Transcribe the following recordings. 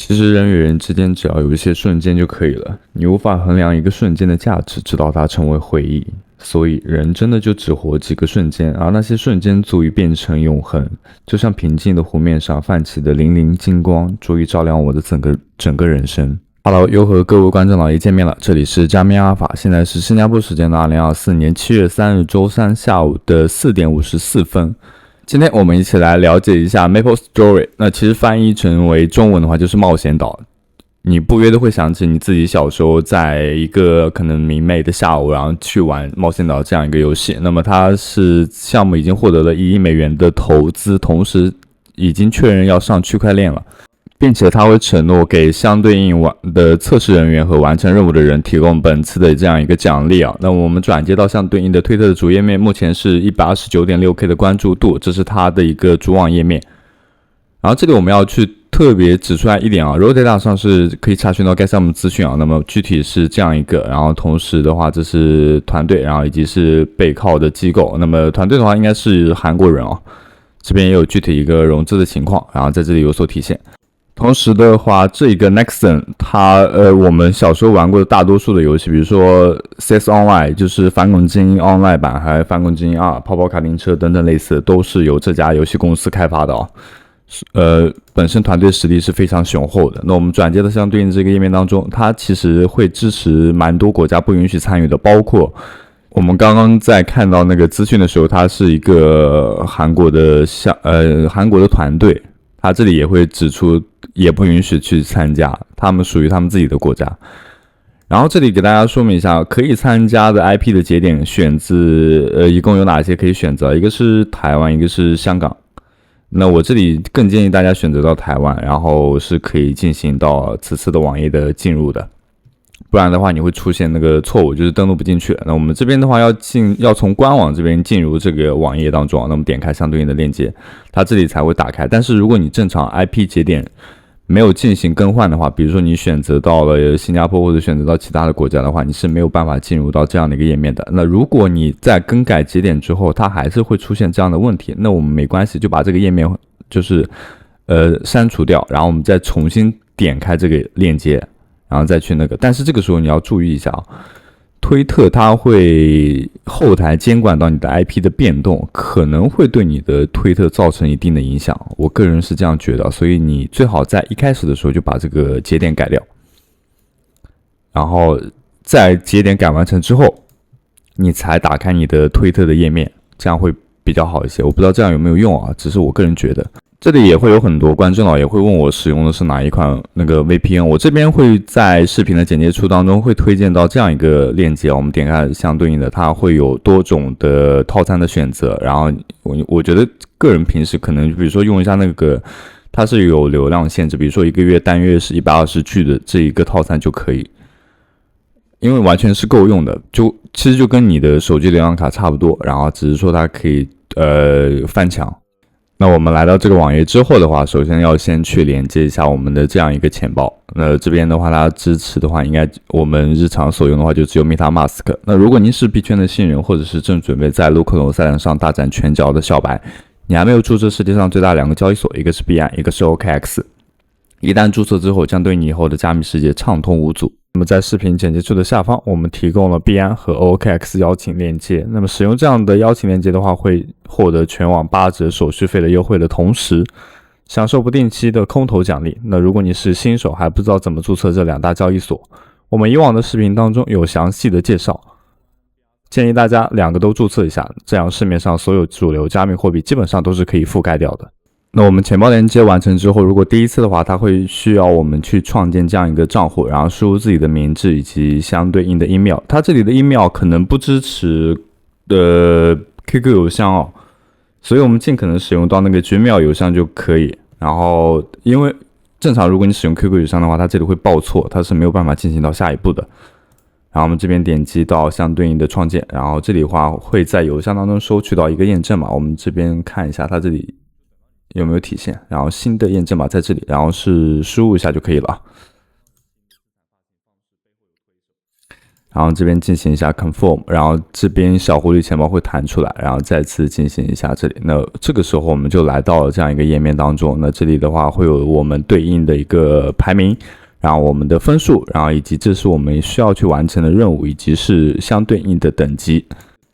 其实人与人之间只要有一些瞬间就可以了，你无法衡量一个瞬间的价值，直到它成为回忆。所以人真的就只活几个瞬间，而那些瞬间足以变成永恒，就像平静的湖面上泛起的粼粼金光，足以照亮我的整个人生。Hello，又和各位观众老爷见面了，这里是加密阿尔法，现在是新加坡时间的2024年7月3日周三下午的4点54分。今天我们一起来了解一下 Maple Story， 那其实翻译成为中文的话就是冒险岛。你不约的会想起你自己小时候在一个可能明媚的下午，然后去玩冒险岛这样一个游戏。那么它是项目已经获得了1亿美元的投资，同时已经确认要上区块链了，并且它会承诺给相对应的测试人员和完成任务的人提供本次的这样一个奖励啊。那我们转接到相对应的推特的主页面，目前是 129.6K 的关注度，这是它的一个主网页面。然后这里我们要去特别指出来一点啊 ，Raw Data 上是可以查询到该项目资讯啊。那么具体是这样一个，然后同时的话，这是团队，然后以及是背靠的机构。那么团队的话应该是韩国人啊，这边也有具体一个融资的情况，然后在这里有所体现。同时的话，这个 Nexon 它我们小时候玩过的大多数的游戏，比如说 CS Online 就是反恐精英 Online 版，还有反恐精英2、跑跑卡丁车等等类似的，都是由这家游戏公司开发的啊。本身团队实力是非常雄厚的。那我们转接的相对应这个页面当中，它其实会支持蛮多国家不允许参与的，包括我们刚刚在看到那个资讯的时候，它是一个韩国的团队，它这里也会指出也不允许去参加，他们属于他们自己的国家。然后这里给大家说明一下，可以参加的 IP 的节点选自一共有哪些可以选择，一个是台湾，一个是香港。那我这里更建议大家选择到台湾，然后是可以进行到此次的网页的进入的，不然的话你会出现那个错误，就是登录不进去。那我们这边的话要从官网这边进入这个网页当中，那么点开相对应的链接，它这里才会打开。但是如果你正常 IP 节点没有进行更换的话，比如说你选择到了新加坡或者选择到其他的国家的话，你是没有办法进入到这样的一个页面的。那如果你在更改节点之后，它还是会出现这样的问题，那我们没关系，就把这个页面就是删除掉，然后我们再重新点开这个链接，然后再去那个。但是这个时候你要注意一下啊，推特它会后台监管到你的 IP 的变动，可能会对你的推特造成一定的影响，我个人是这样觉得，所以你最好在一开始的时候就把这个节点改掉，然后在节点改完成之后，你才打开你的推特的页面，这样会比较好一些。我不知道这样有没有用啊，只是我个人觉得。这里也会有很多观众也会问我使用的是哪一款那个 VPN， 我这边会在视频的简介处当中会推荐到这样一个链接，我们点开相对应的，它会有多种的套餐的选择，然后我觉得个人平时可能比如说用一下那个，它是有流量限制，比如说一个月单月是120G 的这一个套餐就可以，因为完全是够用的，其实就跟你的手机流量卡差不多，然后只是说它可以翻墙。那我们来到这个网页之后的话，首先要先去连接一下我们的这样一个钱包。那这边的话，它支持的话，应该我们日常所用的话就只有 MetaMask。那如果您是币圈的新人，或者是正准备在 Lucano 赛场上大展拳脚的小白，你还没有注册世界上最大2个交易所，一个是币安，一个是 OKX。一旦注册之后，将对你以后的加密世界畅通无阻。那么在视频简介处的下方，我们提供了币安和 OKX 邀请链接。那么使用这样的邀请链接的话，会获得全网8折手续费的优惠的同时，享受不定期的空投奖励。那如果你是新手还不知道怎么注册这2大交易所，我们以往的视频当中有详细的介绍，建议大家2个都注册一下，这样市面上所有主流加密货币基本上都是可以覆盖掉的。那我们钱包连接完成之后，如果第一次的话，它会需要我们去创建这样一个账户，然后输入自己的名字以及相对应的 email。它这里的 email 可能不支持QQ 邮箱哦，所以我们尽可能使用到那个 Gmail 邮箱就可以。然后因为正常如果你使用 QQ 邮箱的话，它这里会报错，它是没有办法进行到下一步的。然后我们这边点击到相对应的创建，然后这里的话会在邮箱当中收取到一个验证码，我们这边看一下它这里有没有体现，然后新的验证码在这里，然后是输入一下就可以了。然后这边进行一下 confirm， 然后这边小狐狸钱包会弹出来，然后再次进行一下这里。那这个时候我们就来到了这样一个页面当中。那这里的话会有我们对应的一个排名，然后我们的分数，然后以及这是我们需要去完成的任务，以及是相对应的等级。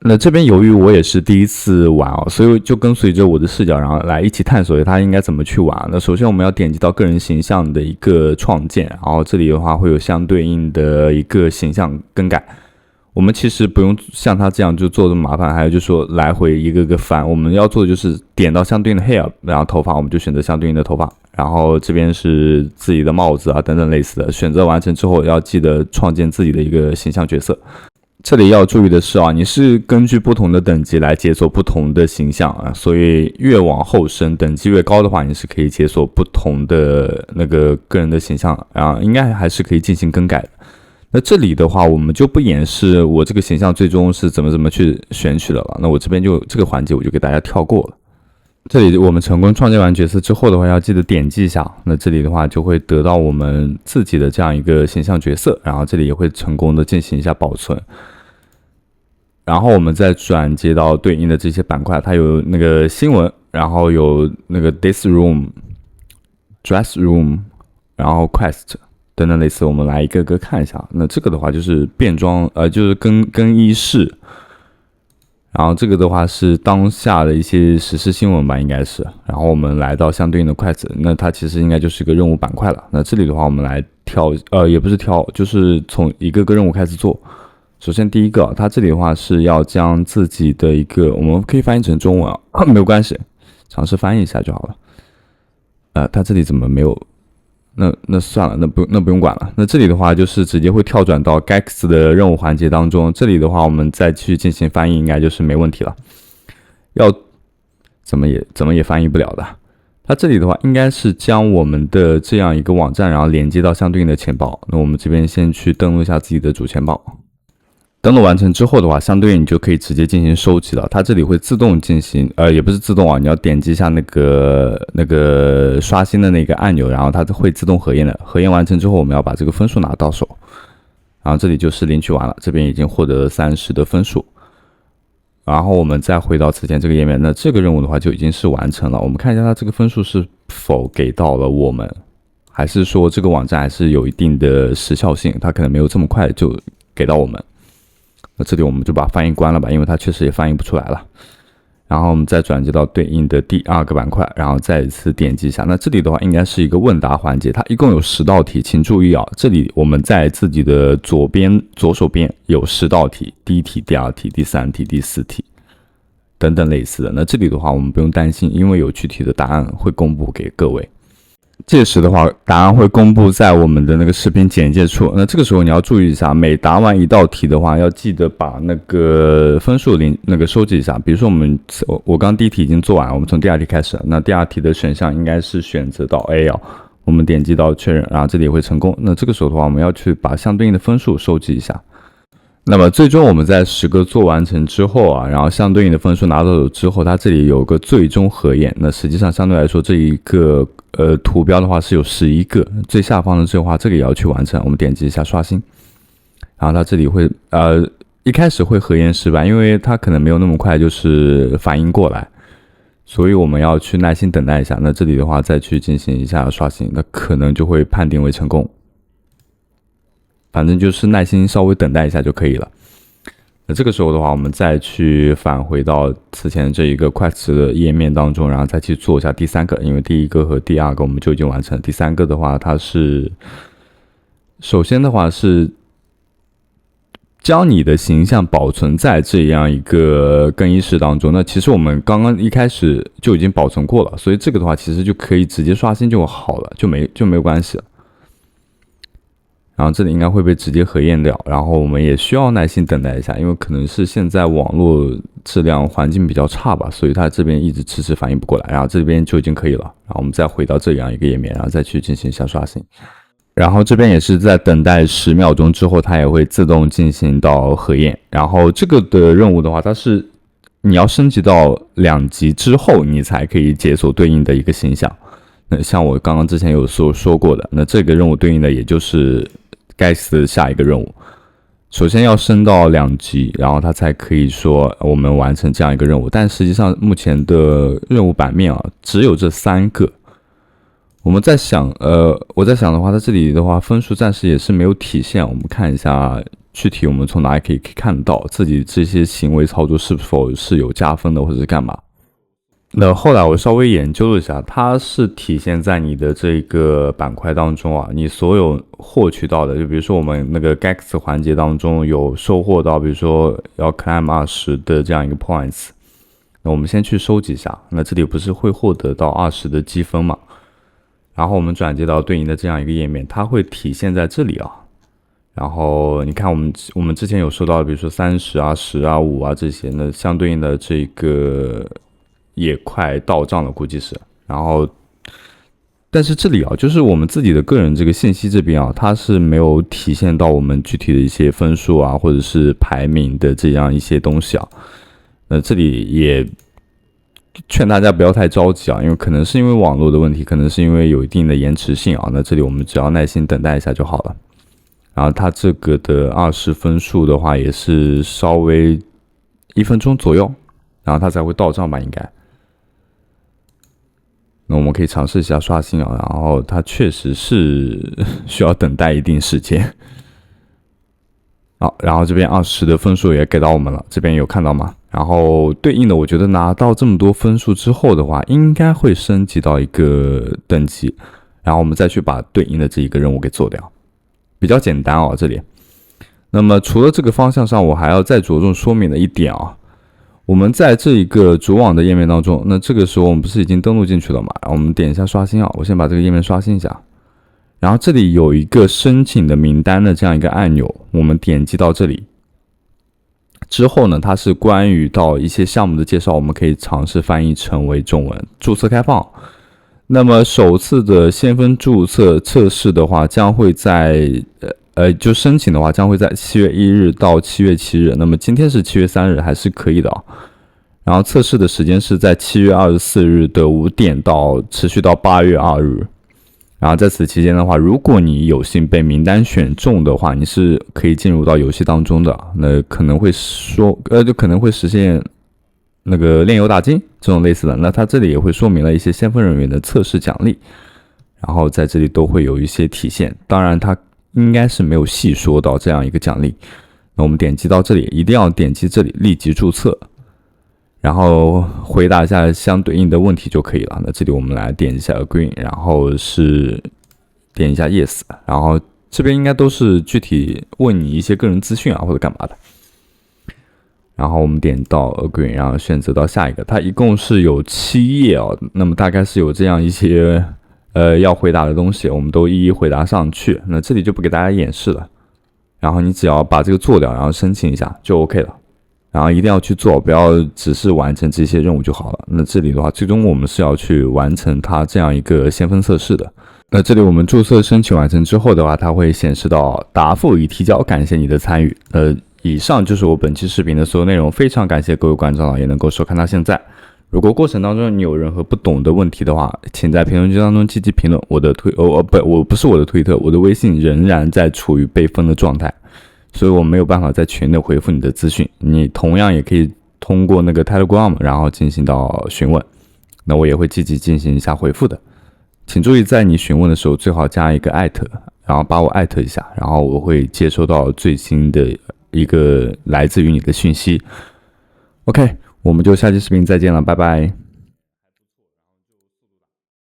那这边由于我也是第一次玩所以就跟随着我的视角，然后来一起探索它应该怎么去玩。那首先我们要点击到个人形象的一个创建，然后这里的话会有相对应的一个形象更改。我们其实不用像它这样就做这么麻烦，还有就是说来回一个个翻。我们要做的就是点到相对应的 hair， 然后头发我们就选择相对应的头发，然后这边是自己的帽子等等类似的。选择完成之后要记得创建自己的一个形象角色。这里要注意的是你是根据不同的等级来解锁不同的形象所以越往后升，等级越高的话，你是可以解锁不同的那个个人的形象应该还是可以进行更改的。那这里的话，我们就不演示我这个形象最终是怎么去选取的了。那我这边就这个环节我就给大家跳过了。这里我们成功创建完角色之后的话，要记得点击一下。那这里的话就会得到我们自己的这样一个形象角色，然后这里也会成功的进行一下保存。然后我们再转接到对应的这些板块，它有那个新闻，然后有那个 this room、dress room， 然后 quest 等等类似，我们来一个个看一下。那这个的话就是变装，就是更衣室。然后这个的话是当下的一些时事新闻吧，应该是。然后我们来到相对应的快子，那它其实应该就是一个任务板块了。那这里的话，我们来挑，也不是挑，就是从一个个任务开始做。首先第一个，它这里的话是要将自己的一个，我们可以翻译成中文没有关系，尝试翻译一下就好了。它这里怎么没有？那算了，那不用管了。那这里的话就是直接会跳转到 Gex 的任务环节当中。这里的话，我们再去进行翻译，应该就是没问题了。要怎么也翻译不了的。它这里的话，应该是将我们的这样一个网站，然后连接到相对应的钱包。那我们这边先去登录一下自己的主钱包。登录完成之后的话，相对应你就可以直接进行收集了。它这里会自动进行，也不是自动你要点击一下那个刷新的那个按钮，然后它会自动核验的。核验完成之后，我们要把这个分数拿到手，然后这里就是领取完了，这边已经获得了30的分数。然后我们再回到此前这个页面，那这个任务的话就已经是完成了。我们看一下它这个分数是否给到了我们，还是说这个网站还是有一定的时效性，它可能没有这么快就给到我们。那这里我们就把翻译关了吧，因为它确实也翻译不出来了。然后我们再转接到对应的第2个板块，然后再一次点击一下。那这里的话应该是一个问答环节，它一共有10道题，请注意这里我们在自己的左手边有10道题，第1题、第2题、第3题、第4题等等类似的。那这里的话我们不用担心，因为有具体的答案会公布给各位。届时的话，答案会公布在我们的那个视频简介处。那这个时候你要注意一下，每答完一道题的话，要记得把那个分数收集一下。比如说我刚第1题已经做完了，我们从第2题开始。那第2题的选项应该是选择到 A 我们点击到确认，然后这里也会成功。那这个时候的话，我们要去把相对应的分数收集一下。那么最终我们在10个做完成之后然后相对应的分数拿到手之后，它这里有个最终核验。那实际上相对来说这一个图标的话是有11个，最下方的这个也要去完成。我们点击一下刷新，然后它这里会一开始会核验失败，因为它可能没有那么快就是反应过来，所以我们要去耐心等待一下。那这里的话再去进行一下刷新，那可能就会判定为成功。反正就是耐心稍微等待一下就可以了。那这个时候的话，我们再去返回到此前这一个快词的页面当中，然后再去做一下第3个，因为第1个和第2个我们就已经完成了。第3个的话，它是首先的话是将你的形象保存在这样一个更衣室当中。那其实我们刚刚一开始就已经保存过了，所以这个的话其实就可以直接刷新就好了，就没有关系了。然后这里应该会被直接核验掉，然后我们也需要耐心等待一下，因为可能是现在网络质量环境比较差吧，所以它这边一直迟迟反应不过来，然后这边就已经可以了。然后我们再回到这样一个页面，然后再去进行一下刷新。然后这边也是在等待10秒钟之后，它也会自动进行到核验。然后这个的任务的话，它是你要升级到2级之后，你才可以解锁对应的一个形象。那像我刚刚之前有说过的，那这个任务对应的也就是该死的下一个任务。首先要升到2级，然后它才可以说我们完成这样一个任务。但实际上目前的任务版面啊，只有这3个。我在想的话，它这里的话分数暂时也是没有体现。我们看一下具体我们从哪里可以看到自己这些行为操作是否是有加分的，或者是干嘛。那后来我稍微研究了一下，它是体现在你的这个板块当中啊，你所有获取到的，就比如说我们那个 Gex 环节当中有收获到，比如说要 climb 20的这样一个 points， 那我们先去收集一下。那这里不是会获得到20的积分嘛？然后我们转接到对应的这样一个页面，它会体现在这里啊。然后你看我们之前有收到的，比如说30啊、10啊、5啊这些，那相对应的这个也快到账了，估计是。然后，但是这里啊，就是我们自己的个人这个信息这边啊，它是没有体现到我们具体的一些分数啊，或者是排名的这样一些东西啊。这里也劝大家不要太着急啊，因为可能是因为网络的问题，可能是因为有一定的延迟性啊。那这里我们只要耐心等待一下就好了。然后它这个的20分数的话，也是稍微1分钟左右，然后它才会到账吧，应该。那我们可以尝试一下刷新啊，然后它确实是需要等待一定时间。好，然后这边20的分数也给到我们了，这边有看到吗？然后对应的，我觉得拿到这么多分数之后的话，应该会升级到一个等级，然后我们再去把对应的这一个任务给做掉，比较简单哦，这里。那么除了这个方向上，我还要再着重说明的一点啊，我们在这一个主网的页面当中，那这个时候我们不是已经登录进去了嘛？然后我们点一下刷新啊，我先把这个页面刷新一下。然后这里有一个申请的名单的这样一个按钮，我们点击到这里之后呢，它是关于到一些项目的介绍，我们可以尝试翻译成为中文。注册开放。那么首次的先锋注册测试的话，将会在就申请的话，将会在7月1日到7月7日。那么今天是7月3日，还是可以的啊。然后测试的时间是在7月24日的5点到持续到8月2日。然后在此期间的话，如果你有幸被名单选中的话，你是可以进入到游戏当中的。那可能会就可能会实现那个炼油大金这种类似的。那它这里也会说明了一些先锋人员的测试奖励，然后在这里都会有一些体现。当然，它应该是没有细说到这样一个奖励。那我们点击到这里，一定要点击这里立即注册。然后回答一下相对应的问题就可以了。那这里我们来点一下 Agree， 然后是点一下 Yes， 然后这边应该都是具体问你一些个人资讯啊或者干嘛的。然后我们点到 Agree， 然后选择到下一个。它一共是有7页哦，那么大概是有这样一些要回答的东西，我们都一一回答上去。那这里就不给大家演示了。然后你只要把这个做掉，然后申请一下就 OK 了。然后一定要去做，不要只是完成这些任务就好了。那这里的话，最终我们是要去完成它这样一个先锋测试的。那这里我们注册申请完成之后的话，它会显示到答复已提交，感谢你的参与。以上就是我本期视频的所有内容，非常感谢各位观众也能够收看到现在。如果过程当中你有任何不懂的问题的话，请在评论区当中积极评论。我的不是我的推特，我的微信仍然在处于被封的状态。所以我没有办法在群内回复你的资讯，你同样也可以通过那个 Telegram 然后进行到询问，那我也会积极进行一下回复的。请注意在你询问的时候最好加一个艾特，然后把我艾特一下，然后我会接收到最新的一个来自于你的讯息。OK， 我们就下期视频再见了，拜拜。